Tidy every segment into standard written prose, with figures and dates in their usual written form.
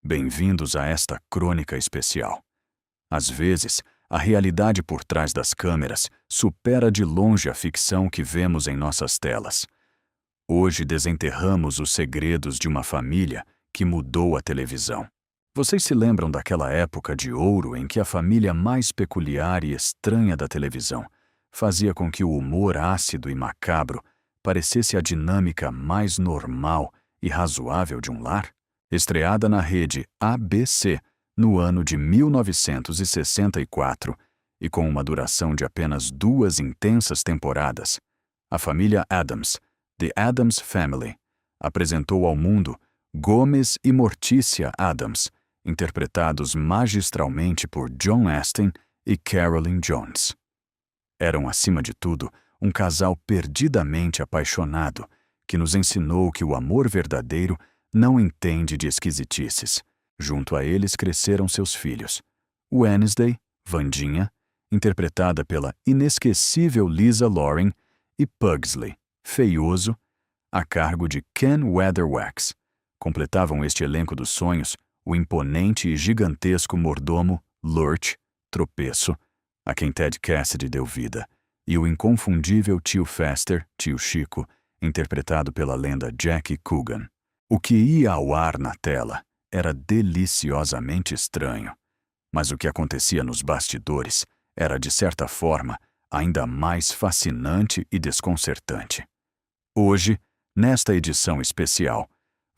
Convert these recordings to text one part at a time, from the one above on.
Bem-vindos a esta crônica especial. Às vezes, a realidade por trás das câmeras supera de longe a ficção que vemos em nossas telas. Hoje desenterramos os segredos de uma família que mudou a televisão. Vocês se lembram daquela época de ouro em que a família mais peculiar e estranha da televisão fazia com que o humor ácido e macabro parecesse a dinâmica mais normal e razoável de um lar? Estreada na rede ABC no ano de 1964 e com uma duração de apenas 2 intensas temporadas, a família Addams, The Addams Family, apresentou ao mundo Gomes e Morticia Addams, interpretados magistralmente por John Astin e Carolyn Jones. Eram, acima de tudo, um casal perdidamente apaixonado que nos ensinou que o amor verdadeiro não entende de esquisitices. Junto a eles cresceram seus filhos, Wednesday, Vandinha, interpretada pela inesquecível Lisa Loring, e Pugsley, feioso, a cargo de Ken Weatherwax. Completavam este elenco dos sonhos o imponente e gigantesco mordomo Lurch, Tropeço, a quem Ted Cassidy deu vida, e o inconfundível tio Fester, tio Chico, interpretado pela lenda Jackie Coogan. O que ia ao ar na tela era deliciosamente estranho, mas o que acontecia nos bastidores era, de certa forma, ainda mais fascinante e desconcertante. Hoje, nesta edição especial,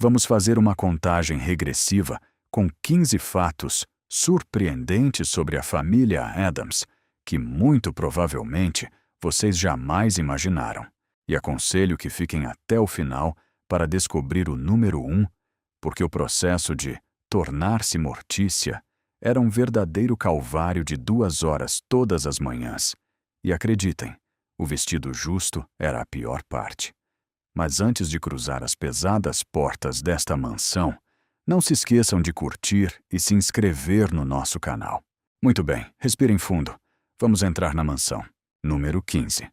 vamos fazer uma contagem regressiva com 15 fatos surpreendentes sobre a família Addams que, muito provavelmente, vocês jamais imaginaram. E aconselho que fiquem até o final para descobrir o número 1, porque o processo de tornar-se Mortícia era um verdadeiro calvário de 2 horas todas as manhãs. E acreditem, o vestido justo era a pior parte. Mas antes de cruzar as pesadas portas desta mansão, não se esqueçam de curtir e se inscrever no nosso canal. Muito bem, respirem fundo. Vamos entrar na mansão. Número 15.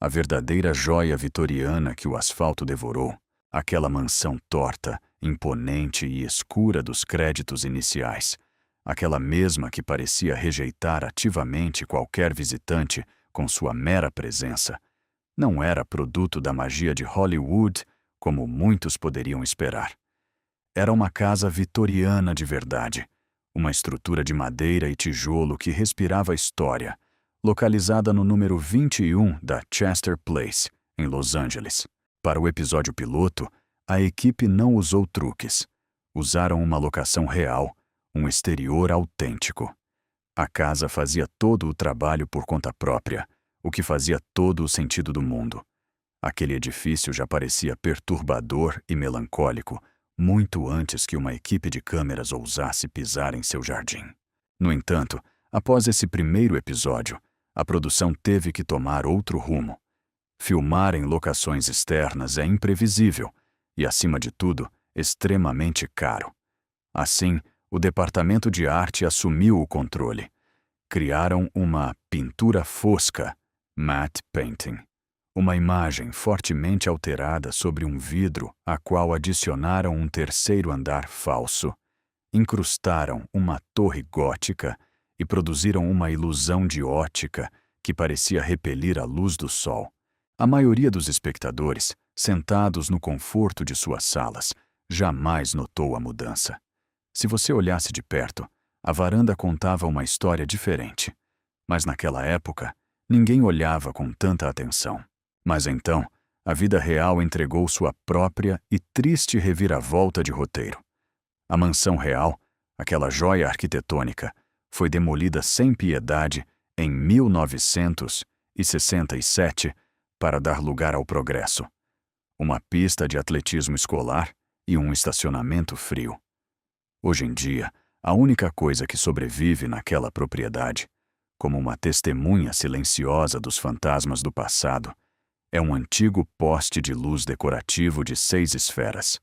A verdadeira joia vitoriana que o asfalto devorou, aquela mansão torta, imponente e escura dos créditos iniciais, aquela mesma que parecia rejeitar ativamente qualquer visitante com sua mera presença, não era produto da magia de Hollywood, como muitos poderiam esperar. Era uma casa vitoriana de verdade, uma estrutura de madeira e tijolo que respirava história, localizada no número 21 da Chester Place, em Los Angeles. Para o episódio piloto, a equipe não usou truques. Usaram uma locação real, um exterior autêntico. A casa fazia todo o trabalho por conta própria, o que fazia todo o sentido do mundo. Aquele edifício já parecia perturbador e melancólico, muito antes que uma equipe de câmeras ousasse pisar em seu jardim. No entanto, após esse primeiro episódio, a produção teve que tomar outro rumo. Filmar em locações externas é imprevisível e, acima de tudo, extremamente caro. Assim, o departamento de arte assumiu o controle. Criaram uma pintura fosca, matte painting, uma imagem fortemente alterada sobre um vidro a qual adicionaram um terceiro andar falso, incrustaram uma torre gótica e produziram uma ilusão de ótica que parecia repelir a luz do sol. A maioria dos espectadores, sentados no conforto de suas salas, jamais notou a mudança. Se você olhasse de perto, a varanda contava uma história diferente. Mas naquela época, ninguém olhava com tanta atenção. Mas então, a vida real entregou sua própria e triste reviravolta de roteiro. A mansão real, aquela joia arquitetônica, foi demolida sem piedade em 1967 para dar lugar ao progresso. Uma pista de atletismo escolar e um estacionamento frio. Hoje em dia, a única coisa que sobrevive naquela propriedade, como uma testemunha silenciosa dos fantasmas do passado, é um antigo poste de luz decorativo de 6 esferas.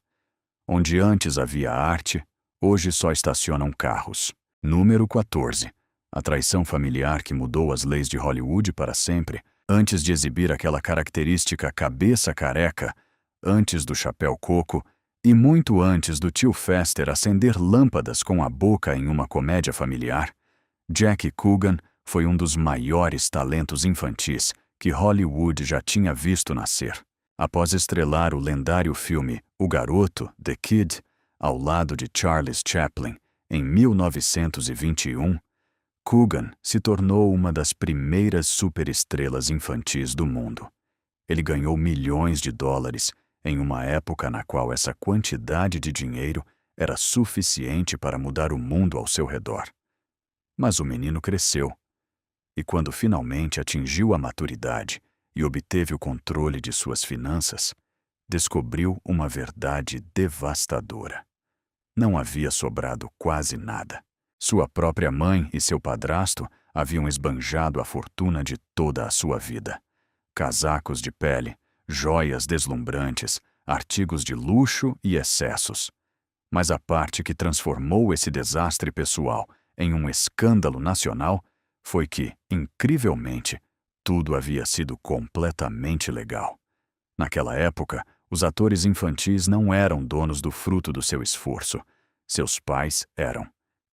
Onde antes havia arte, hoje só estacionam carros. Número 14. A traição familiar que mudou as leis de Hollywood para sempre, antes de exibir aquela característica cabeça careca, antes do chapéu coco, E muito antes do tio Fester acender lâmpadas com a boca em uma comédia familiar, Jack Coogan foi um dos maiores talentos infantis que Hollywood já tinha visto nascer. Após estrelar o lendário filme O Garoto, The Kid, ao lado de Charles Chaplin, em 1921, Coogan se tornou uma das primeiras superestrelas infantis do mundo. Ele ganhou milhões de dólares em uma época na qual essa quantidade de dinheiro era suficiente para mudar o mundo ao seu redor. Mas o menino cresceu, e quando finalmente atingiu a maturidade e obteve o controle de suas finanças, descobriu uma verdade devastadora. Não havia sobrado quase nada. Sua própria mãe e seu padrasto haviam esbanjado a fortuna de toda a sua vida. Casacos de pele, joias deslumbrantes, artigos de luxo e excessos. Mas a parte que transformou esse desastre pessoal em um escândalo nacional foi que, incrivelmente, tudo havia sido completamente legal. Naquela época, os atores infantis não eram donos do fruto do seu esforço. Seus pais eram.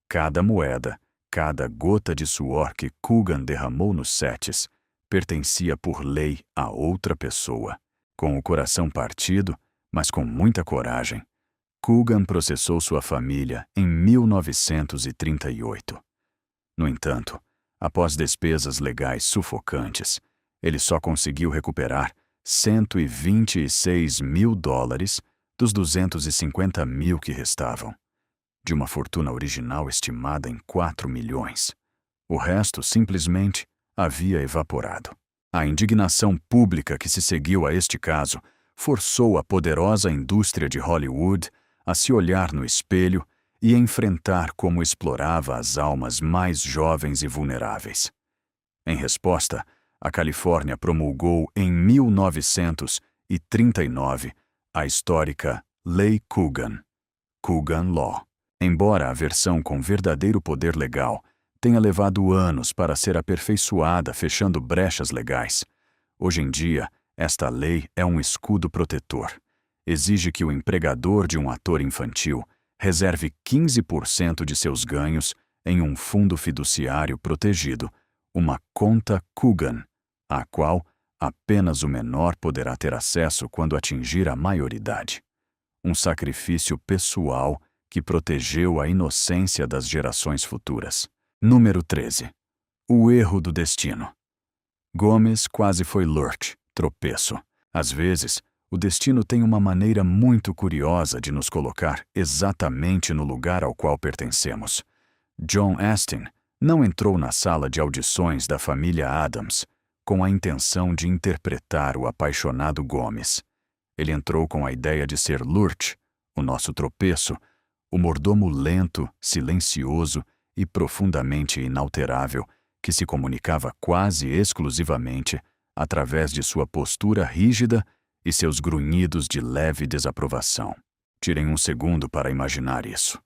Cada moeda, cada gota de suor que Coogan derramou nos sets, pertencia por lei a outra pessoa. Com o coração partido, mas com muita coragem, Coogan processou sua família em 1938. No entanto, após despesas legais sufocantes, ele só conseguiu recuperar 126 mil dólares dos 250 mil que restavam, de uma fortuna original estimada em 4 milhões. O resto simplesmente havia evaporado. A indignação pública que se seguiu a este caso forçou a poderosa indústria de Hollywood a se olhar no espelho e enfrentar como explorava as almas mais jovens e vulneráveis. Em resposta, a Califórnia promulgou em 1939 a histórica Lei Coogan, Coogan Law. Embora a versão com verdadeiro poder legal tenha levado anos para ser aperfeiçoada fechando brechas legais, hoje em dia, esta lei é um escudo protetor. Exige que o empregador de um ator infantil reserve 15% de seus ganhos em um fundo fiduciário protegido, uma conta Coogan, à qual apenas o menor poderá ter acesso quando atingir a maioridade. Um sacrifício pessoal que protegeu a inocência das gerações futuras. Número 13. O erro do destino. Gomes quase foi lurch, tropeço. Às vezes, o destino tem uma maneira muito curiosa de nos colocar exatamente no lugar ao qual pertencemos. John Astin não entrou na sala de audições da família Addams com a intenção de interpretar o apaixonado Gomes. Ele entrou com a ideia de ser Lurch, o nosso tropeço, o mordomo lento, silencioso e profundamente inalterável que se comunicava quase exclusivamente através de sua postura rígida e seus grunhidos de leve desaprovação. Tirem um segundo para imaginar isso.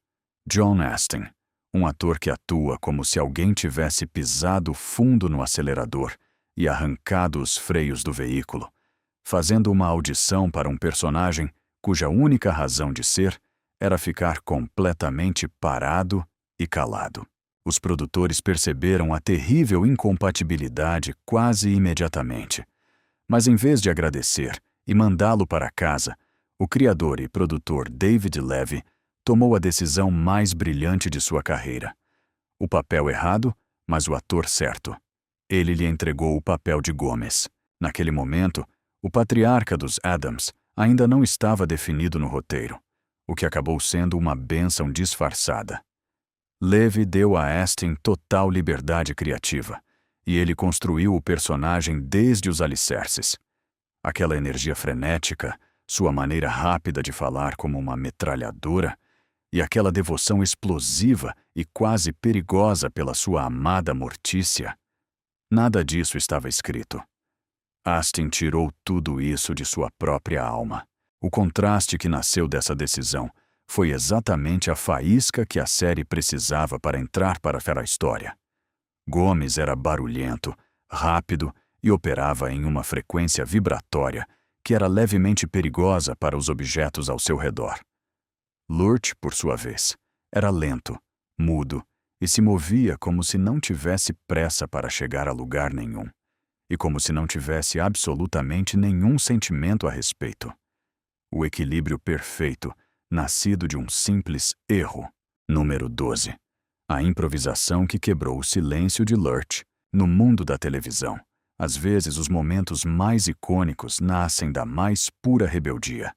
John Astin, um ator que atua como se alguém tivesse pisado fundo no acelerador e arrancado os freios do veículo, fazendo uma audição para um personagem cuja única razão de ser era ficar completamente parado e calado. Os produtores perceberam a terrível incompatibilidade quase imediatamente. Mas em vez de agradecer e mandá-lo para casa, o criador e produtor David Levy tomou a decisão mais brilhante de sua carreira. O papel errado, mas o ator certo. Ele lhe entregou o papel de Gomes. Naquele momento, o patriarca dos Addams ainda não estava definido no roteiro, o que acabou sendo uma bênção disfarçada. Levy deu a Astin total liberdade criativa, e ele construiu o personagem desde os alicerces. Aquela energia frenética, sua maneira rápida de falar como uma metralhadora, e aquela devoção explosiva e quase perigosa pela sua amada Mortícia. Nada disso estava escrito. Astin tirou tudo isso de sua própria alma. O contraste que nasceu dessa decisão foi exatamente a faísca que a série precisava para entrar para a história. Gomes era barulhento, rápido e operava em uma frequência vibratória que era levemente perigosa para os objetos ao seu redor. Lurch, por sua vez, era lento, mudo e se movia como se não tivesse pressa para chegar a lugar nenhum, e como se não tivesse absolutamente nenhum sentimento a respeito. O equilíbrio perfeito, nascido de um simples erro. Número 12. A improvisação que quebrou o silêncio de Lurch. No mundo da televisão, às vezes os momentos mais icônicos nascem da mais pura rebeldia.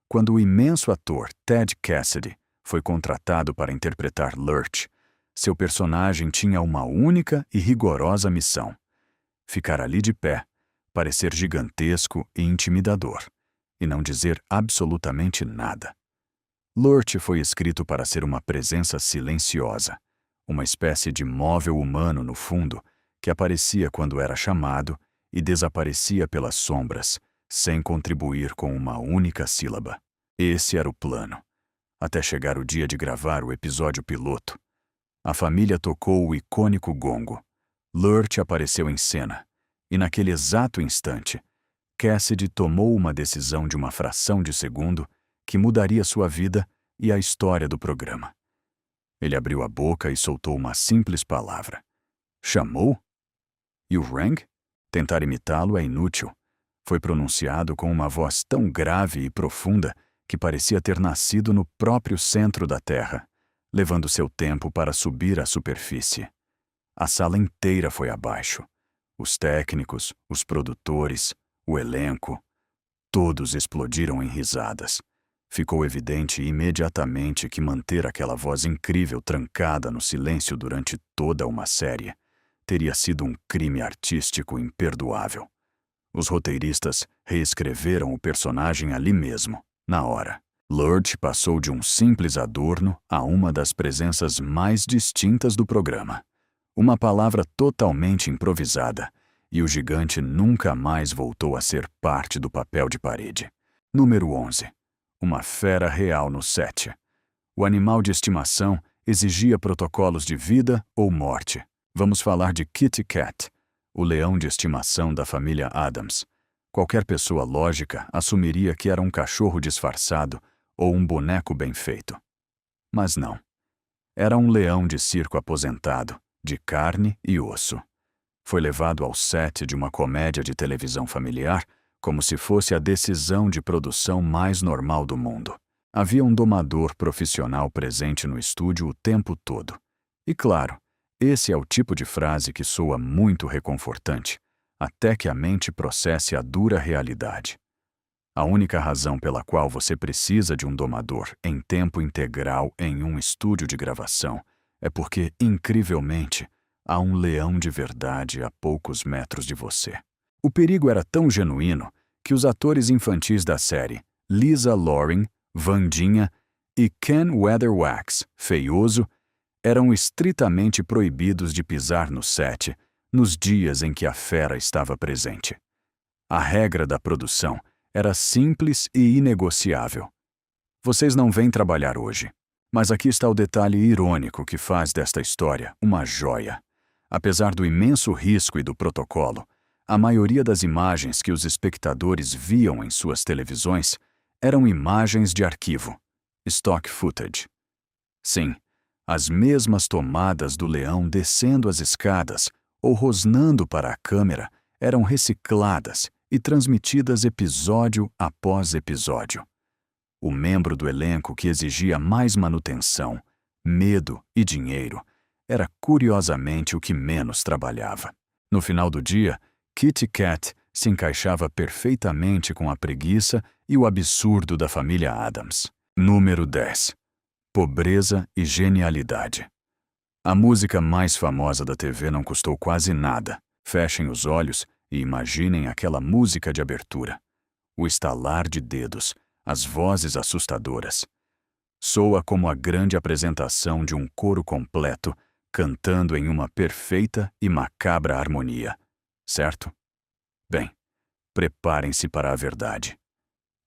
Quando o imenso ator Ted Cassidy foi contratado para interpretar Lurch, seu personagem tinha uma única e rigorosa missão: ficar ali de pé, parecer gigantesco e intimidador, e não dizer absolutamente nada. Lurch foi escrito para ser uma presença silenciosa, uma espécie de móvel humano no fundo que aparecia quando era chamado e desaparecia pelas sombras, sem contribuir com uma única sílaba. Esse era o plano, até chegar o dia de gravar o episódio piloto. A família tocou o icônico gongo. Lurch apareceu em cena, e naquele exato instante, Cassidy tomou uma decisão de uma fração de segundo que mudaria sua vida e a história do programa. Ele abriu a boca e soltou uma simples palavra. Chamou? E o rang? Tentar imitá-lo é inútil. Foi pronunciado com uma voz tão grave e profunda que parecia ter nascido no próprio centro da Terra, levando seu tempo para subir à superfície. A sala inteira foi abaixo. Os técnicos, os produtores, o elenco, todos explodiram em risadas. Ficou evidente imediatamente que manter aquela voz incrível trancada no silêncio durante toda uma série teria sido um crime artístico imperdoável. Os roteiristas reescreveram o personagem ali mesmo, na hora. Lurch passou de um simples adorno a uma das presenças mais distintas do programa. Uma palavra totalmente improvisada, e o gigante nunca mais voltou a ser parte do papel de parede. Número 11. Uma fera real no set. O animal de estimação exigia protocolos de vida ou morte. Vamos falar de Kitty Cat, o leão de estimação da família Addams. Qualquer pessoa lógica assumiria que era um cachorro disfarçado ou um boneco bem feito. Mas não. Era um leão de circo aposentado, de carne e osso. Foi levado ao set de uma comédia de televisão familiar como se fosse a decisão de produção mais normal do mundo. Havia um domador profissional presente no estúdio o tempo todo. E claro, esse é o tipo de frase que soa muito reconfortante, até que a mente processe a dura realidade. A única razão pela qual você precisa de um domador em tempo integral em um estúdio de gravação é porque, incrivelmente, há um leão de verdade a poucos metros de você. O perigo era tão genuíno que os atores infantis da série, Lisa Loring, Vandinha e Ken Weatherwax, Feioso, eram estritamente proibidos de pisar no set nos dias em que a fera estava presente. A regra da produção era simples e inegociável. Vocês não vêm trabalhar hoje, mas aqui está o detalhe irônico que faz desta história uma joia. Apesar do imenso risco e do protocolo, a maioria das imagens que os espectadores viam em suas televisões eram imagens de arquivo, stock footage. Sim, as mesmas tomadas do leão descendo as escadas ou rosnando para a câmera eram recicladas e transmitidas episódio após episódio. O membro do elenco que exigia mais manutenção, medo e dinheiro era curiosamente o que menos trabalhava. No final do dia, Kitty Cat se encaixava perfeitamente com a preguiça e o absurdo da família Addams. Número 10. Pobreza e genialidade. A música mais famosa da TV não custou quase nada. Fechem os olhos e imaginem aquela música de abertura. O estalar de dedos, as vozes assustadoras. Soa como a grande apresentação de um coro completo, cantando em uma perfeita e macabra harmonia. Certo? Bem, preparem-se para a verdade.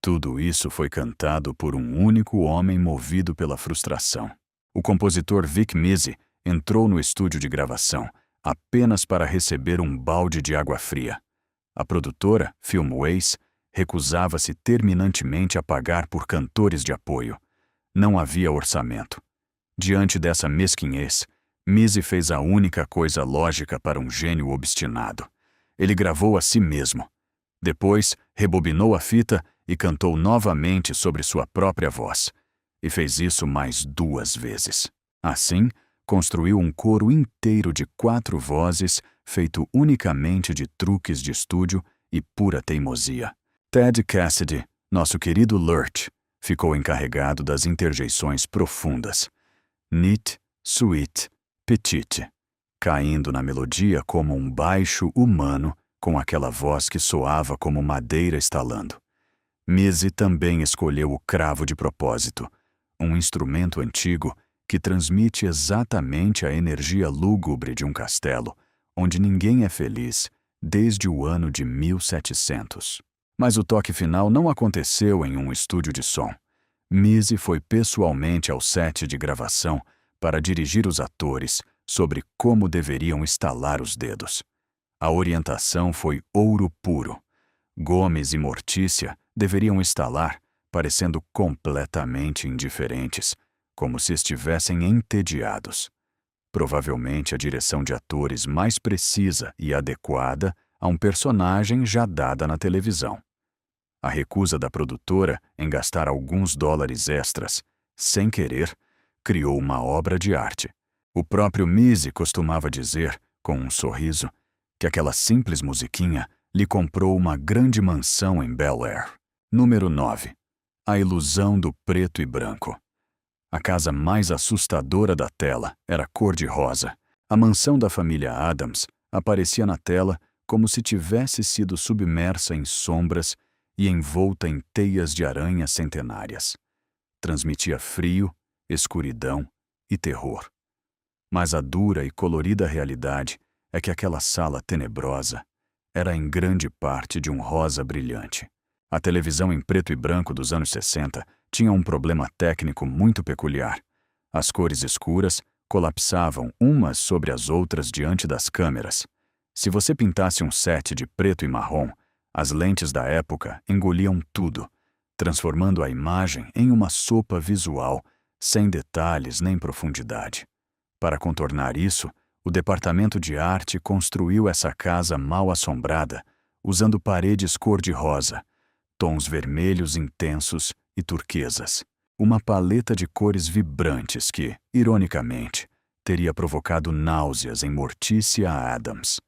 Tudo isso foi cantado por um único homem movido pela frustração. O compositor Vic Mizzy entrou no estúdio de gravação apenas para receber um balde de água fria. A produtora, Filmways, recusava-se terminantemente a pagar por cantores de apoio. Não havia orçamento. Diante dessa mesquinhez, Mizzy fez a única coisa lógica para um gênio obstinado. Ele gravou a si mesmo. Depois, rebobinou a fita e cantou novamente sobre sua própria voz. E fez isso mais 2 vezes. Assim, construiu um coro inteiro de 4 vozes, feito unicamente de truques de estúdio e pura teimosia. Ted Cassidy, nosso querido Lurch, ficou encarregado das interjeições profundas. Neat, sweet, petite, caindo na melodia como um baixo humano com aquela voz que soava como madeira estalando. Mizzy também escolheu o cravo de propósito, um instrumento antigo que transmite exatamente a energia lúgubre de um castelo, onde ninguém é feliz desde o ano de 1700. Mas o toque final não aconteceu em um estúdio de som. Mizzy foi pessoalmente ao set de gravação para dirigir os atores sobre como deveriam estalar os dedos. A orientação foi ouro puro. Gomes e Mortícia deveriam estalar, parecendo completamente indiferentes, como se estivessem entediados. Provavelmente a direção de atores mais precisa e adequada a um personagem já dada na televisão. A recusa da produtora em gastar alguns dólares extras, sem querer, criou uma obra de arte. O próprio Mizzy costumava dizer, com um sorriso, que aquela simples musiquinha lhe comprou uma grande mansão em Bel Air. Número 9. A ilusão do preto e branco. A casa mais assustadora da tela era cor-de-rosa. A mansão da família Addams aparecia na tela como se tivesse sido submersa em sombras e envolta em teias de aranha centenárias. Transmitia frio, escuridão e terror. Mas a dura e colorida realidade é que aquela sala tenebrosa era em grande parte de um rosa brilhante. A televisão em preto e branco dos anos 60 tinha um problema técnico muito peculiar. As cores escuras colapsavam umas sobre as outras diante das câmeras. Se você pintasse um set de preto e marrom, as lentes da época engoliam tudo, transformando a imagem em uma sopa visual, sem detalhes nem profundidade. Para contornar isso, o departamento de arte construiu essa casa mal-assombrada, usando paredes cor-de-rosa, tons vermelhos intensos e turquesas. Uma paleta de cores vibrantes que, ironicamente, teria provocado náuseas em Mortícia Addams.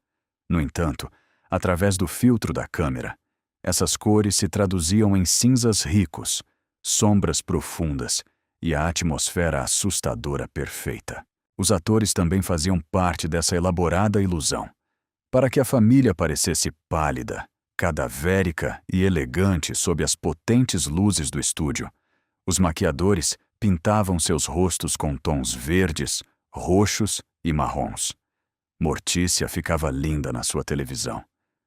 No entanto, através do filtro da câmera, essas cores se traduziam em cinzas ricos, sombras profundas e a atmosfera assustadora perfeita. Os atores também faziam parte dessa elaborada ilusão. Para que a família parecesse pálida, cadavérica e elegante sob as potentes luzes do estúdio, os maquiadores pintavam seus rostos com tons verdes, roxos e marrons. Mortícia ficava linda na sua televisão,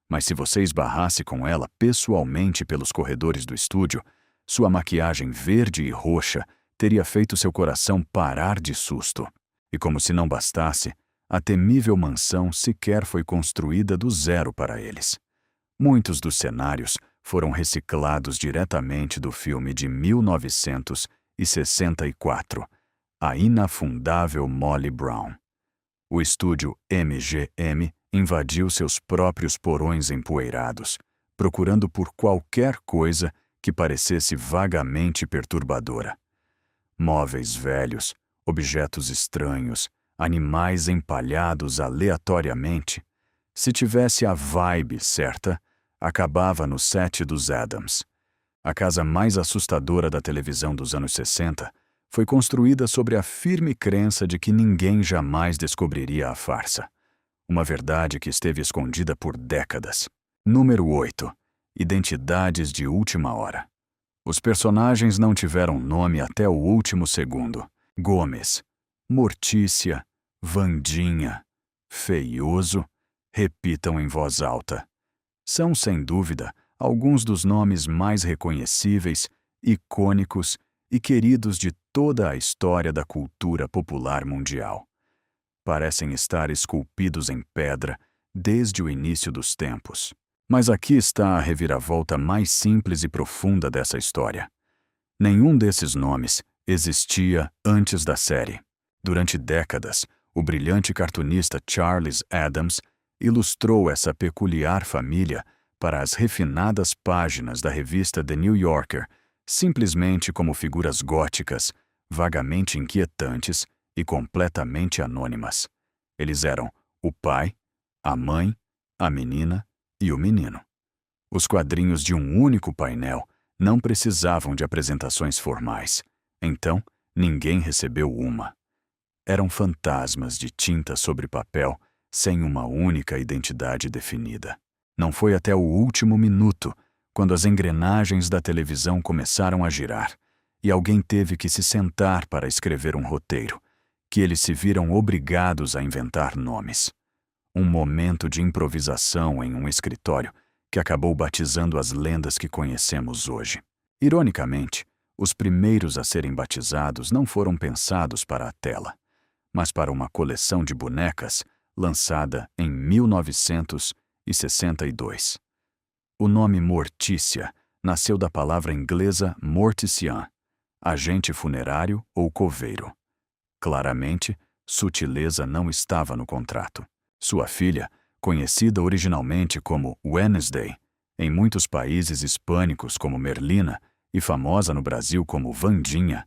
mas se você esbarrasse com ela pessoalmente pelos corredores do estúdio, sua maquiagem verde e roxa teria feito seu coração parar de susto. E como se não bastasse, a temível mansão sequer foi construída do zero para eles. Muitos dos cenários foram reciclados diretamente do filme de 1964, A Inafundável Molly Brown. O estúdio MGM invadiu seus próprios porões empoeirados, procurando por qualquer coisa que parecesse vagamente perturbadora. Móveis velhos, objetos estranhos, animais empalhados aleatoriamente. Se tivesse a vibe certa, acabava no set dos Addams. A casa mais assustadora da televisão dos anos 60 foi construída sobre a firme crença de que ninguém jamais descobriria a farsa. Uma verdade que esteve escondida por décadas. Número 8. Identidades de última hora. Os personagens não tiveram nome até o último segundo. Gomes, Mortícia, Vandinha, Feioso, repitam em voz alta. São, sem dúvida, alguns dos nomes mais reconhecíveis, icônicos e queridos de toda a história da cultura popular mundial. Parecem estar esculpidos em pedra desde o início dos tempos. Mas aqui está a reviravolta mais simples e profunda dessa história. Nenhum desses nomes existia antes da série. Durante décadas, o brilhante cartunista Charles Addams ilustrou essa peculiar família para as refinadas páginas da revista The New Yorker, simplesmente como figuras góticas, vagamente inquietantes e completamente anônimas. Eles eram o pai, a mãe, a menina e o menino. Os quadrinhos de um único painel não precisavam de apresentações formais. Então, ninguém recebeu uma. Eram fantasmas de tinta sobre papel, sem uma única identidade definida. Não foi até o último minuto, quando as engrenagens da televisão começaram a girar, e alguém teve que se sentar para escrever um roteiro, que eles se viram obrigados a inventar nomes. Um momento de improvisação em um escritório que acabou batizando as lendas que conhecemos hoje. Ironicamente, os primeiros a serem batizados não foram pensados para a tela, mas para uma coleção de bonecas lançada em 1962. O nome Mortícia nasceu da palavra inglesa mortician, agente funerário ou coveiro. Claramente, sutileza não estava no contrato. Sua filha, conhecida originalmente como Wednesday, em muitos países hispânicos como Merlina e famosa no Brasil como Vandinha,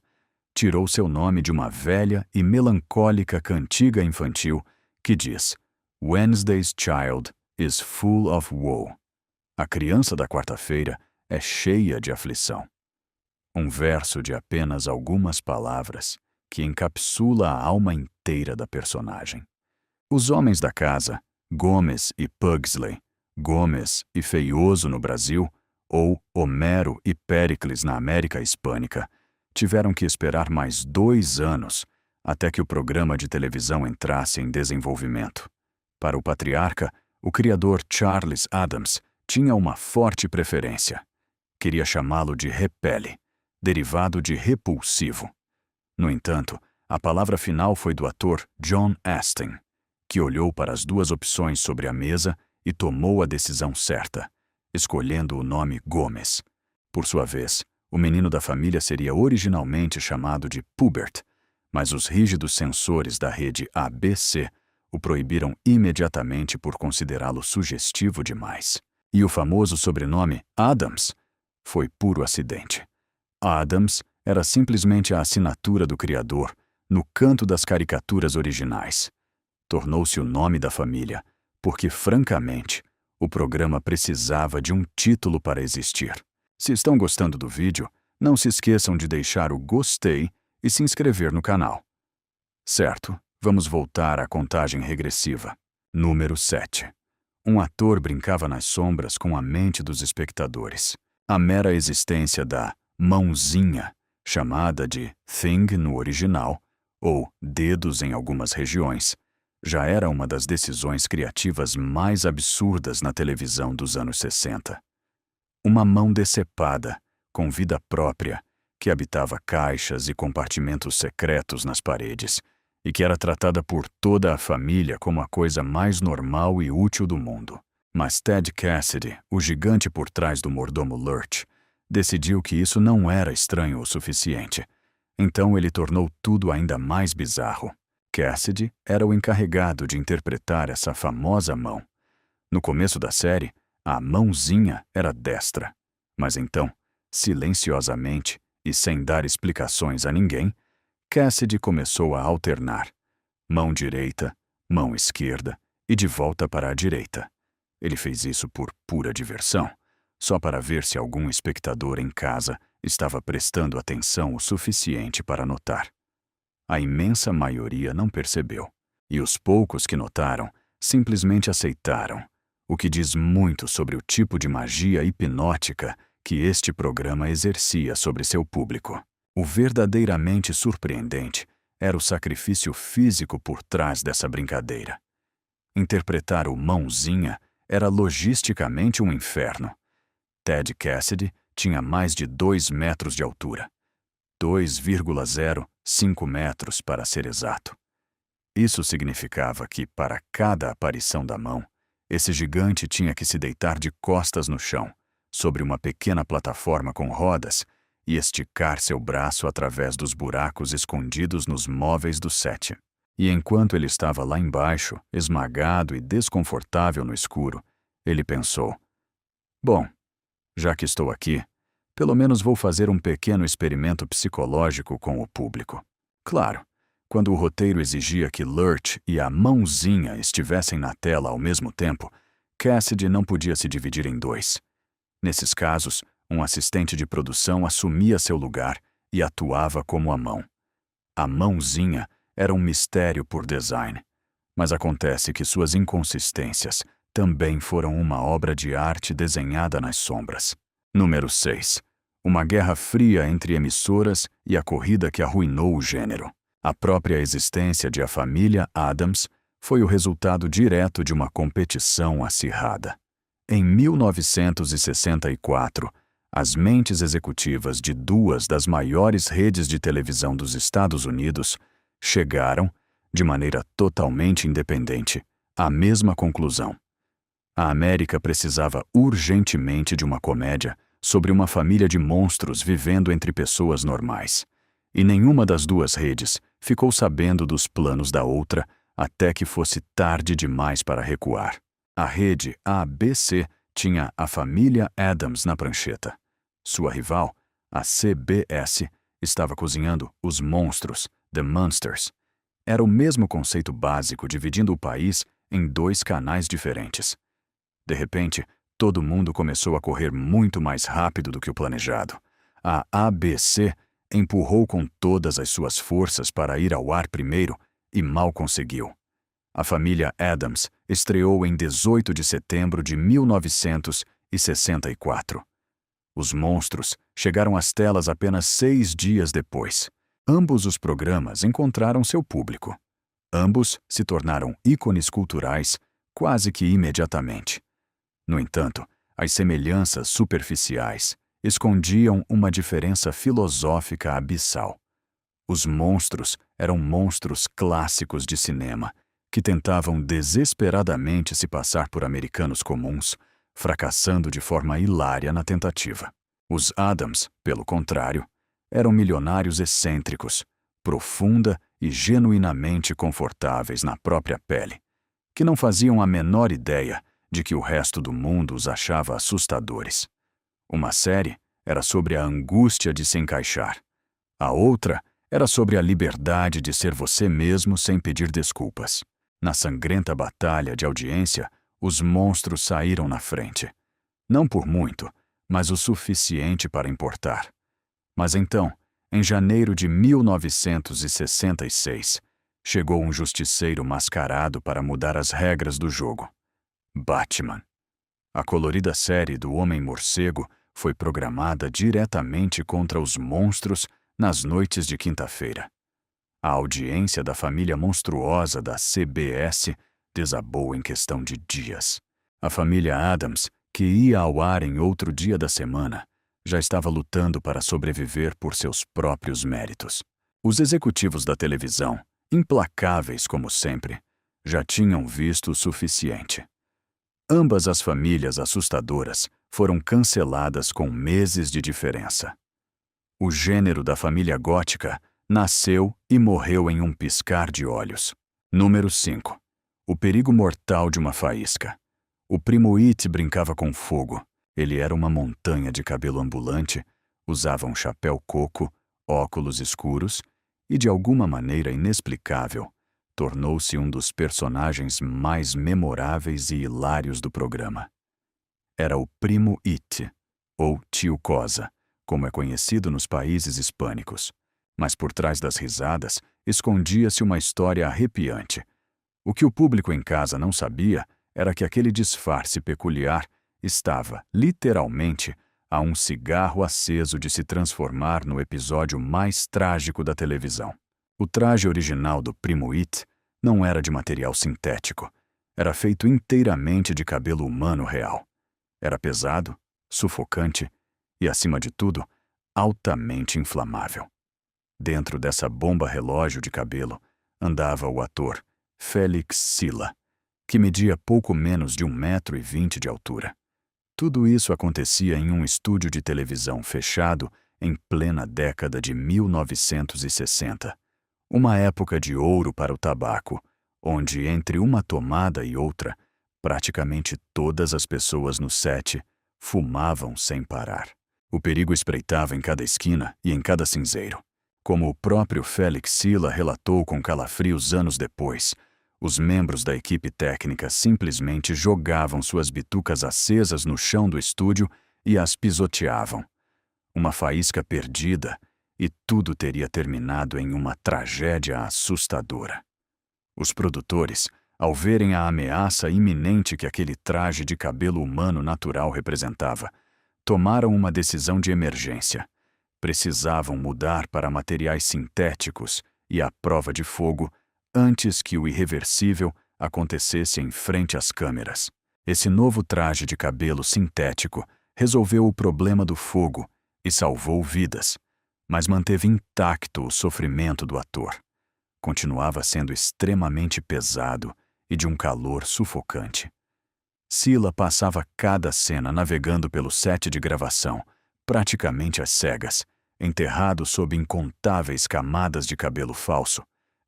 tirou seu nome de uma velha e melancólica cantiga infantil que diz: Wednesday's child is full of woe. A criança da quarta-feira é cheia de aflição. Um verso de apenas algumas palavras que encapsula a alma inteira da personagem. Os homens da casa, Gomes e Pugsley, Gomes e Feioso no Brasil, ou Homero e Péricles na América Hispânica, tiveram que esperar mais 2 anos até que o programa de televisão entrasse em desenvolvimento. Para o patriarca, o criador Charles Addams tinha uma forte preferência. Queria chamá-lo de Repele, derivado de repulsivo. No entanto, a palavra final foi do ator John Astin, que olhou para as 2 opções sobre a mesa e tomou a decisão certa, escolhendo o nome Gomes. Por sua vez, o menino da família seria originalmente chamado de Pubert, mas os rígidos censores da rede ABC o proibiram imediatamente por considerá-lo sugestivo demais. E o famoso sobrenome Addams foi puro acidente. Addams era simplesmente a assinatura do criador no canto das caricaturas originais. Tornou-se o nome da família, porque, francamente, o programa precisava de um título para existir. Se estão gostando do vídeo, não se esqueçam de deixar o gostei e se inscrever no canal. Certo, vamos voltar à contagem regressiva. Número 7. Um ator brincava nas sombras com a mente dos espectadores. A mera existência da mãozinha, chamada de thing no original, ou dedos em algumas regiões, já era uma das decisões criativas mais absurdas na televisão dos anos 60. Uma mão decepada, com vida própria, que habitava caixas e compartimentos secretos nas paredes, e que era tratada por toda a família como a coisa mais normal e útil do mundo. Mas Ted Cassidy, o gigante por trás do mordomo Lurch, decidiu que isso não era estranho o suficiente. Então ele tornou tudo ainda mais bizarro. Cassidy era o encarregado de interpretar essa famosa mão. No começo da série, a mãozinha era destra. Mas então, silenciosamente e sem dar explicações a ninguém, Cassidy começou a alternar. Mão direita, mão esquerda e de volta para a direita. Ele fez isso por pura diversão, só para ver se algum espectador em casa estava prestando atenção o suficiente para notar. A imensa maioria não percebeu, e os poucos que notaram simplesmente aceitaram, o que diz muito sobre o tipo de magia hipnótica que este programa exercia sobre seu público. O verdadeiramente surpreendente era o sacrifício físico por trás dessa brincadeira. Interpretar o mãozinha era logisticamente um inferno. Ted Cassidy tinha mais de 2 metros de altura. 2,05 metros para ser exato. Isso significava que, para cada aparição da mão, esse gigante tinha que se deitar de costas no chão, sobre uma pequena plataforma com rodas, e esticar seu braço através dos buracos escondidos nos móveis do set. E enquanto ele estava lá embaixo, esmagado e desconfortável no escuro, ele pensou: bom, já que estou aqui, pelo menos vou fazer um pequeno experimento psicológico com o público. Claro, quando o roteiro exigia que Lurch e a mãozinha estivessem na tela ao mesmo tempo, Cassidy não podia se dividir em dois. Nesses casos, um assistente de produção assumia seu lugar e atuava como a mão. A mãozinha era um mistério por design, mas acontece que suas inconsistências também foram uma obra de arte desenhada nas sombras. Número 6. Uma guerra fria entre emissoras e a corrida que arruinou o gênero. A própria existência de A Família Addams foi o resultado direto de uma competição acirrada. Em 1964, as mentes executivas de duas das maiores redes de televisão dos Estados Unidos chegaram, de maneira totalmente independente, à mesma conclusão. A América precisava urgentemente de uma comédia sobre uma família de monstros vivendo entre pessoas normais. E nenhuma das duas redes ficou sabendo dos planos da outra até que fosse tarde demais para recuar. A rede ABC tinha A Família Addams na prancheta. Sua rival, a CBS, estava cozinhando Os Monstros, The Munsters. Era o mesmo conceito básico dividindo o país em dois canais diferentes. De repente, todo mundo começou a correr muito mais rápido do que o planejado. A ABC empurrou com todas as suas forças para ir ao ar primeiro e mal conseguiu. A Família Addams estreou em 18 de setembro de 1964. Os Monstros chegaram às telas apenas 6 dias depois. Ambos os programas encontraram seu público. Ambos se tornaram ícones culturais quase que imediatamente. No entanto, as semelhanças superficiais escondiam uma diferença filosófica abissal. Os Monstros eram monstros clássicos de cinema que tentavam desesperadamente se passar por americanos comuns, fracassando de forma hilária na tentativa. Os Addams, pelo contrário, eram milionários excêntricos, profunda e genuinamente confortáveis na própria pele, que não faziam a menor ideia de que o resto do mundo os achava assustadores. Uma série era sobre a angústia de se encaixar. A outra era sobre a liberdade de ser você mesmo sem pedir desculpas. Na sangrenta batalha de audiência, os Monstros saíram na frente. Não por muito, mas o suficiente para importar. Mas então, em janeiro de 1966, chegou um justiceiro mascarado para mudar as regras do jogo. Batman. A colorida série do Homem-Morcego foi programada diretamente contra os monstros nas noites de quinta-feira. A audiência da família monstruosa da CBS desabou em questão de dias. A família Addams, que ia ao ar em outro dia da semana, já estava lutando para sobreviver por seus próprios méritos. Os executivos da televisão, implacáveis como sempre, já tinham visto o suficiente. Ambas as famílias assustadoras foram canceladas com meses de diferença. O gênero da família gótica nasceu e morreu em um piscar de olhos. Número 5. O perigo mortal de uma faísca. O primo It brincava com fogo. Ele era uma montanha de cabelo ambulante, usava um chapéu coco, óculos escuros e, de alguma maneira inexplicável, tornou-se um dos personagens mais memoráveis e hilários do programa. Era o primo It, ou tio Cosa, como é conhecido nos países hispânicos. Mas por trás das risadas escondia-se uma história arrepiante. O que o público em casa não sabia era que aquele disfarce peculiar estava, literalmente, a um cigarro aceso de se transformar no episódio mais trágico da televisão. O traje original do primo It não era de material sintético. Era feito inteiramente de cabelo humano real. Era pesado, sufocante e, acima de tudo, altamente inflamável. Dentro dessa bomba-relógio de cabelo andava o ator Félix Silla, que media pouco menos de 1,20 m de altura. Tudo isso acontecia em um estúdio de televisão fechado em plena década de 1960, uma época de ouro para o tabaco, onde entre uma tomada e outra, praticamente todas as pessoas no set fumavam sem parar. O perigo espreitava em cada esquina e em cada cinzeiro. Como o próprio Felix Silla relatou com calafrios anos depois, os membros da equipe técnica simplesmente jogavam suas bitucas acesas no chão do estúdio e as pisoteavam. Uma faísca perdida e tudo teria terminado em uma tragédia assustadora. Os produtores, ao verem a ameaça iminente que aquele traje de cabelo humano natural representava, tomaram uma decisão de emergência. Precisavam mudar para materiais sintéticos e à prova de fogo antes que o irreversível acontecesse em frente às câmeras. Esse novo traje de cabelo sintético resolveu o problema do fogo e salvou vidas, mas manteve intacto o sofrimento do ator. Continuava sendo extremamente pesado e de um calor sufocante. Silla passava cada cena navegando pelo set de gravação, praticamente às cegas, enterrado sob incontáveis camadas de cabelo falso,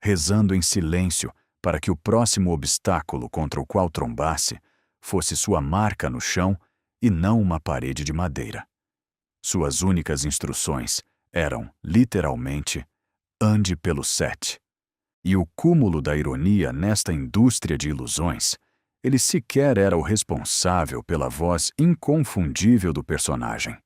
rezando em silêncio para que o próximo obstáculo contra o qual trombasse fosse sua marca no chão e não uma parede de madeira. Suas únicas instruções eram, literalmente, ande pelo set. E o cúmulo da ironia nesta indústria de ilusões, ele sequer era o responsável pela voz inconfundível do personagem.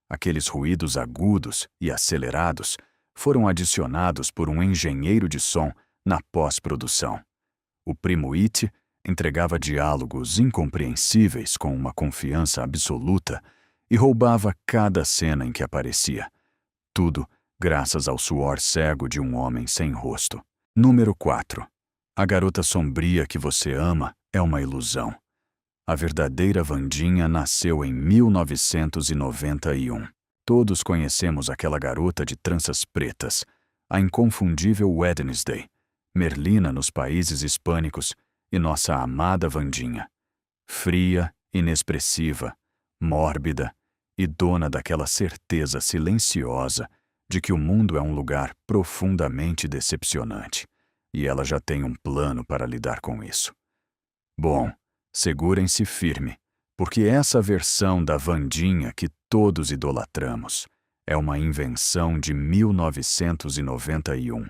Aqueles ruídos agudos e acelerados foram adicionados por um engenheiro de som na pós-produção. O primo It entregava diálogos incompreensíveis com uma confiança absoluta e roubava cada cena em que aparecia. Tudo graças ao suor cego de um homem sem rosto. Número 4. A garota sombria que você ama é uma ilusão. A verdadeira Wandinha nasceu em 1991. Todos conhecemos aquela garota de tranças pretas, a inconfundível Wednesday, Merlina nos países hispânicos e nossa amada Wandinha. Fria, inexpressiva, mórbida e dona daquela certeza silenciosa de que o mundo é um lugar profundamente decepcionante, e ela já tem um plano para lidar com isso. Bom, segurem-se firme, porque essa versão da Wandinha que todos idolatramos é uma invenção de 1991.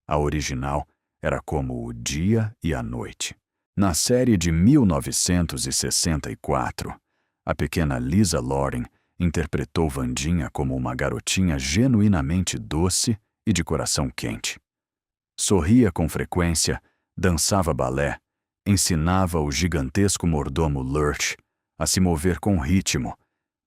A original era como o dia e a noite. Na série de 1964, a pequena Lisa Loring interpretou Wandinha como uma garotinha genuinamente doce e de coração quente. Sorria com frequência, dançava balé, ensinava o gigantesco mordomo Lurch a se mover com ritmo,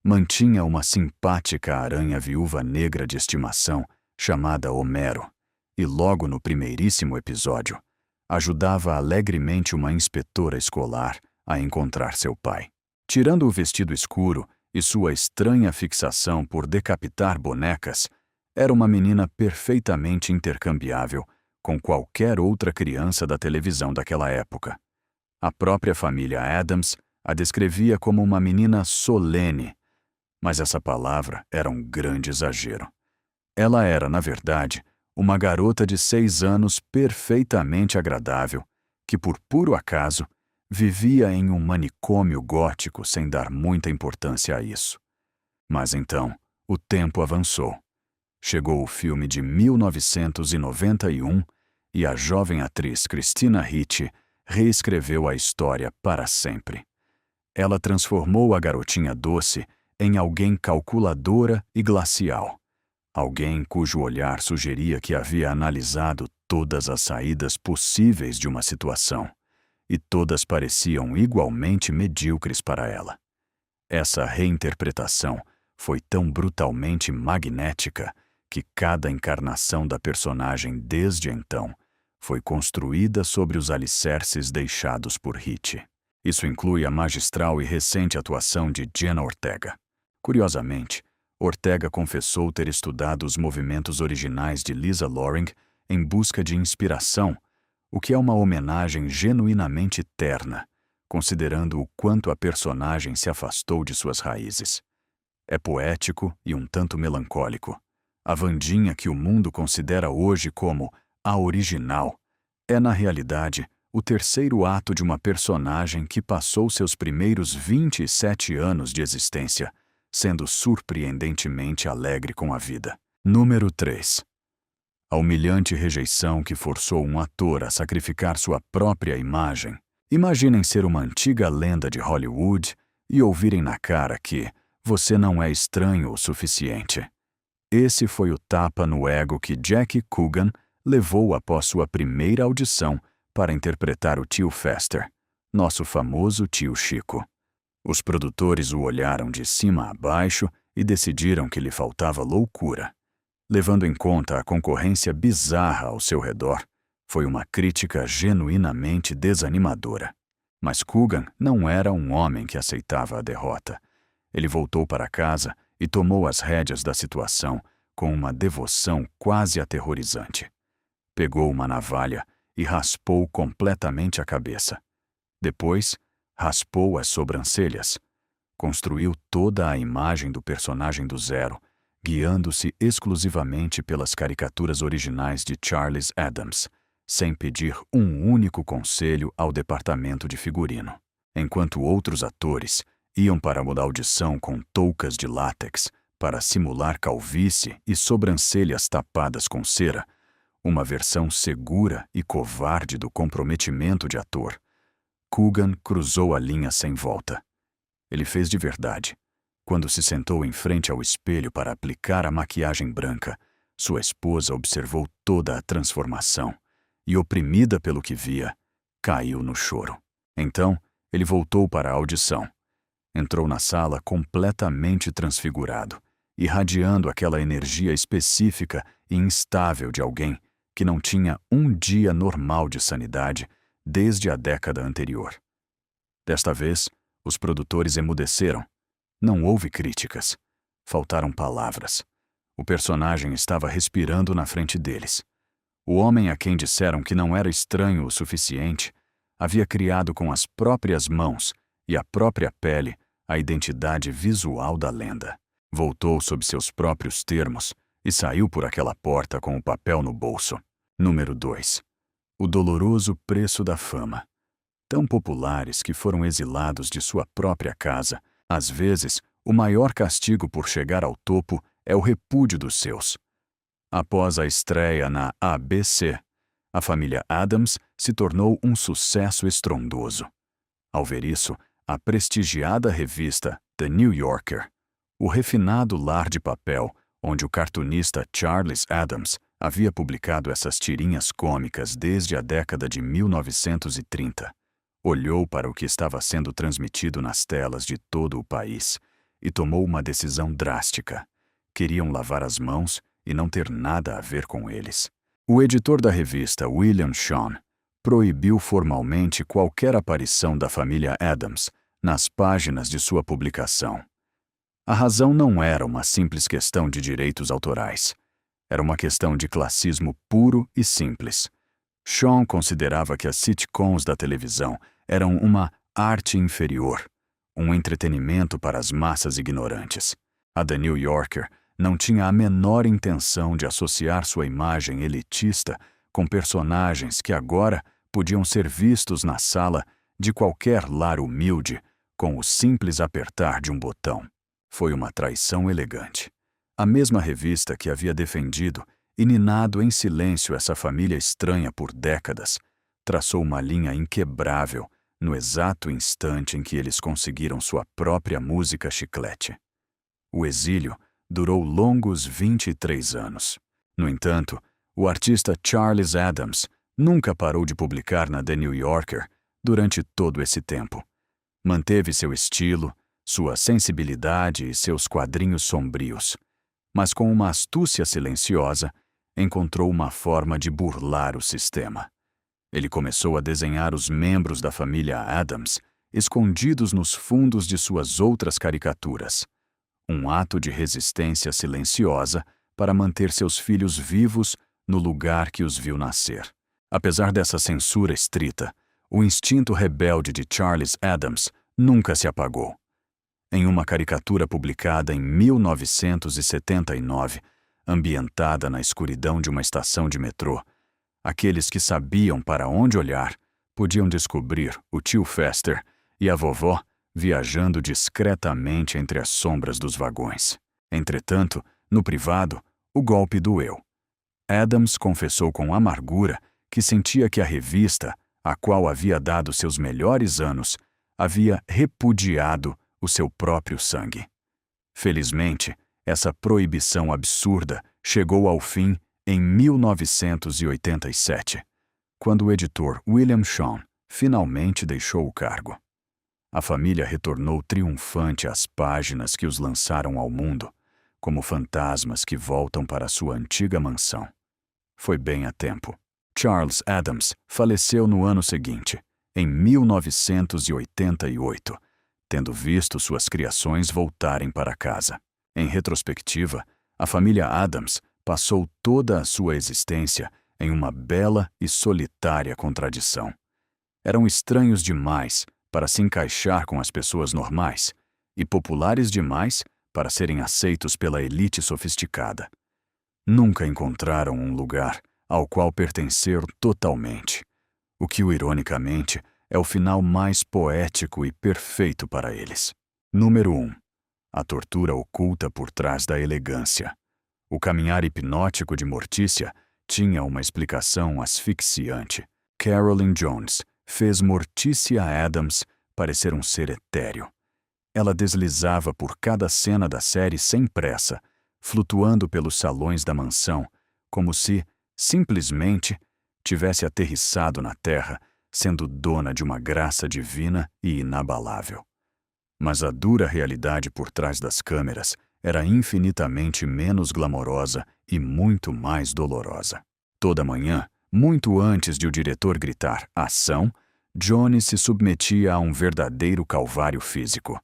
mantinha uma simpática aranha viúva negra de estimação chamada Homero, e logo no primeiríssimo episódio, ajudava alegremente uma inspetora escolar a encontrar seu pai. Tirando o vestido escuro e sua estranha fixação por decapitar bonecas, era uma menina perfeitamente intercambiável com qualquer outra criança da televisão daquela época. A própria família Addams a descrevia como uma menina solene, mas essa palavra era um grande exagero. Ela era, na verdade, uma garota de 6 anos perfeitamente agradável, que por puro acaso vivia em um manicômio gótico sem dar muita importância a isso. Mas então, o tempo avançou. Chegou o filme de 1991 e a jovem atriz Christina Ricci reescreveu a história para sempre. Ela transformou a garotinha doce em alguém calculadora e glacial. Alguém cujo olhar sugeria que havia analisado todas as saídas possíveis de uma situação, e todas pareciam igualmente medíocres para ela. Essa reinterpretação foi tão brutalmente magnética que cada encarnação da personagem desde então foi construída sobre os alicerces deixados por Ricci. Isso inclui a magistral e recente atuação de Jenna Ortega. Curiosamente, Ortega confessou ter estudado os movimentos originais de Lisa Loring em busca de inspiração, o que é uma homenagem genuinamente terna, considerando o quanto a personagem se afastou de suas raízes. É poético e um tanto melancólico. A Wandinha que o mundo considera hoje como a original é, na realidade, o terceiro ato de uma personagem que passou seus primeiros 27 anos de existência, sendo surpreendentemente alegre com a vida. Número 3. A humilhante rejeição que forçou um ator a sacrificar sua própria imagem. Imaginem ser uma antiga lenda de Hollywood e ouvirem na cara que você não é estranho o suficiente. Esse foi o tapa no ego que Jackie Coogan levou após sua primeira audição para interpretar o tio Fester, nosso famoso tio Chico. Os produtores o olharam de cima a baixo e decidiram que lhe faltava loucura. Levando em conta a concorrência bizarra ao seu redor, foi uma crítica genuinamente desanimadora. Mas Coogan não era um homem que aceitava a derrota. Ele voltou para casa e tomou as rédeas da situação com uma devoção quase aterrorizante. Pegou uma navalha e raspou completamente a cabeça. Depois, raspou as sobrancelhas. Construiu toda a imagem do personagem do zero, guiando-se exclusivamente pelas caricaturas originais de Charles Addams, sem pedir um único conselho ao departamento de figurino. Enquanto outros atores iam para a audição com toucas de látex para simular calvície e sobrancelhas tapadas com cera, uma versão segura e covarde do comprometimento de ator, Coogan cruzou a linha sem volta. Ele fez de verdade. Quando se sentou em frente ao espelho para aplicar a maquiagem branca, sua esposa observou toda a transformação e, oprimida pelo que via, caiu no choro. Então, ele voltou para a audição. Entrou na sala completamente transfigurado, irradiando aquela energia específica e instável de alguém que não tinha um dia normal de sanidade desde a década anterior. Desta vez, os produtores emudeceram. Não houve críticas. Faltaram palavras. O personagem estava respirando na frente deles. O homem a quem disseram que não era estranho o suficiente havia criado com as próprias mãos e a própria pele a identidade visual da lenda. Voltou sob seus próprios termos e saiu por aquela porta com o papel no bolso. Número 2. O doloroso preço da fama. Tão populares que foram exilados de sua própria casa, às vezes, o maior castigo por chegar ao topo é o repúdio dos seus. Após a estreia na ABC, a família Addams se tornou um sucesso estrondoso. Ao ver isso, a prestigiada revista The New Yorker, o refinado lar de papel onde o cartunista Charles Addams havia publicado essas tirinhas cômicas desde a década de 1930, olhou para o que estava sendo transmitido nas telas de todo o país e tomou uma decisão drástica. Queriam lavar as mãos e não ter nada a ver com eles. O editor da revista, William Shawn, proibiu formalmente qualquer aparição da família Addams nas páginas de sua publicação. A razão não era uma simples questão de direitos autorais. Era uma questão de classismo puro e simples. Shawn considerava que as sitcoms da televisão eram uma arte inferior, um entretenimento para as massas ignorantes. A The New Yorker não tinha a menor intenção de associar sua imagem elitista com personagens que agora podiam ser vistos na sala de qualquer lar humilde com o simples apertar de um botão. Foi uma traição elegante. A mesma revista que havia defendido e ninado em silêncio essa família estranha por décadas, traçou uma linha inquebrável no exato instante em que eles conseguiram sua própria música chiclete. O exílio durou longos 23 anos. No entanto, o artista Charles Addams nunca parou de publicar na The New Yorker durante todo esse tempo. Manteve seu estilo, sua sensibilidade e seus quadrinhos sombrios, mas com uma astúcia silenciosa, encontrou uma forma de burlar o sistema. Ele começou a desenhar os membros da família Addams escondidos nos fundos de suas outras caricaturas. Um ato de resistência silenciosa para manter seus filhos vivos no lugar que os viu nascer. Apesar dessa censura estrita, o instinto rebelde de Charles Addams nunca se apagou. Em uma caricatura publicada em 1979, ambientada na escuridão de uma estação de metrô, aqueles que sabiam para onde olhar podiam descobrir o tio Fester e a vovó viajando discretamente entre as sombras dos vagões. Entretanto, no privado, o golpe doeu. Adams confessou com amargura que sentia que a revista, a qual havia dado seus melhores anos, havia repudiado o seu próprio sangue. Felizmente, essa proibição absurda chegou ao fim em 1987, quando o editor William Shawn finalmente deixou o cargo. A família retornou triunfante às páginas que os lançaram ao mundo, como fantasmas que voltam para sua antiga mansão. Foi bem a tempo. Charles Addams faleceu no ano seguinte, em 1988, tendo visto suas criações voltarem para casa. Em retrospectiva, a família Addams passou toda a sua existência em uma bela e solitária contradição. Eram estranhos demais para se encaixar com as pessoas normais e populares demais para serem aceitos pela elite sofisticada. Nunca encontraram um lugar ao qual pertencer totalmente, o que, ironicamente, é o final mais poético e perfeito para eles. Número 1. A tortura oculta por trás da elegância. O caminhar hipnótico de Mortícia tinha uma explicação asfixiante. Carolyn Jones fez Mortícia Addams parecer um ser etéreo. Ela deslizava por cada cena da série sem pressa, flutuando pelos salões da mansão, como se, simplesmente, tivesse aterrissado na terra, sendo dona de uma graça divina e inabalável. Mas a dura realidade por trás das câmeras era infinitamente menos glamourosa e muito mais dolorosa. Toda manhã, muito antes de o diretor gritar "ação", Johnny se submetia a um verdadeiro calvário físico.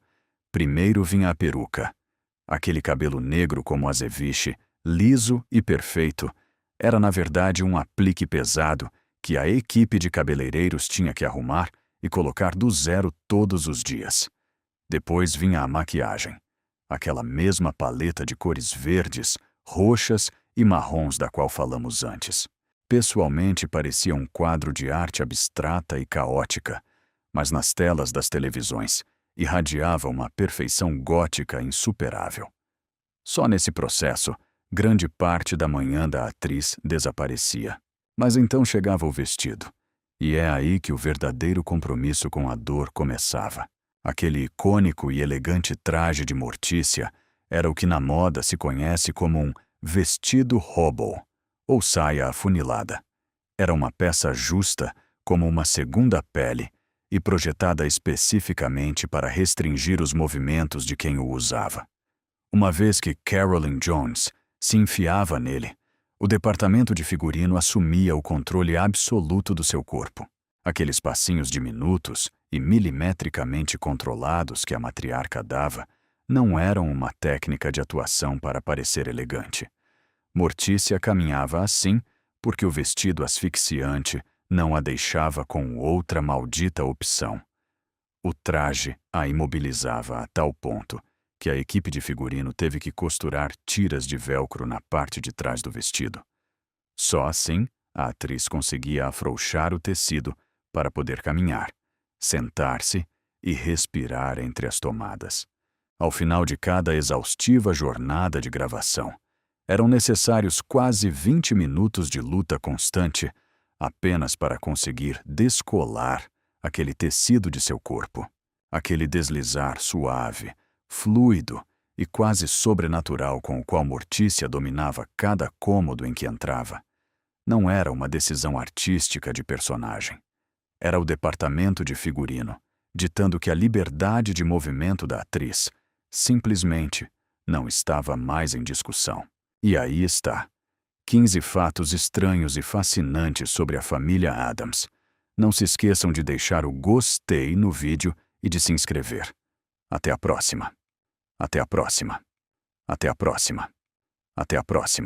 Primeiro vinha a peruca. Aquele cabelo negro como azeviche, liso e perfeito, era na verdade um aplique pesado que a equipe de cabeleireiros tinha que arrumar e colocar do zero todos os dias. Depois vinha a maquiagem, aquela mesma paleta de cores verdes, roxas e marrons da qual falamos antes. Pessoalmente parecia um quadro de arte abstrata e caótica, mas nas telas das televisões irradiava uma perfeição gótica insuperável. Só nesse processo, grande parte da manhã da atriz desaparecia. Mas então chegava o vestido, e é aí que o verdadeiro compromisso com a dor começava. Aquele icônico e elegante traje de Mortícia era o que na moda se conhece como um vestido hobo, ou saia afunilada. Era uma peça justa, como uma segunda pele, e projetada especificamente para restringir os movimentos de quem o usava. Uma vez que Carolyn Jones se enfiava nele, o departamento de figurino assumia o controle absoluto do seu corpo. Aqueles passinhos diminutos e milimetricamente controlados que a matriarca dava não eram uma técnica de atuação para parecer elegante. Mortícia caminhava assim porque o vestido asfixiante não a deixava com outra maldita opção. O traje a imobilizava a tal ponto que a equipe de figurino teve que costurar tiras de velcro na parte de trás do vestido. Só assim, a atriz conseguia afrouxar o tecido para poder caminhar, sentar-se e respirar entre as tomadas. Ao final de cada exaustiva jornada de gravação, eram necessários quase 20 minutos de luta constante apenas para conseguir descolar aquele tecido de seu corpo, aquele deslizar suave, fluido e quase sobrenatural com o qual Mortícia dominava cada cômodo em que entrava. Não era uma decisão artística de personagem. Era o departamento de figurino, ditando que a liberdade de movimento da atriz simplesmente não estava mais em discussão. E aí está. 15 fatos estranhos e fascinantes sobre a família Addams. Não se esqueçam de deixar o gostei no vídeo e de se inscrever. Até a próxima. Até a próxima. Até a próxima. Até a próxima.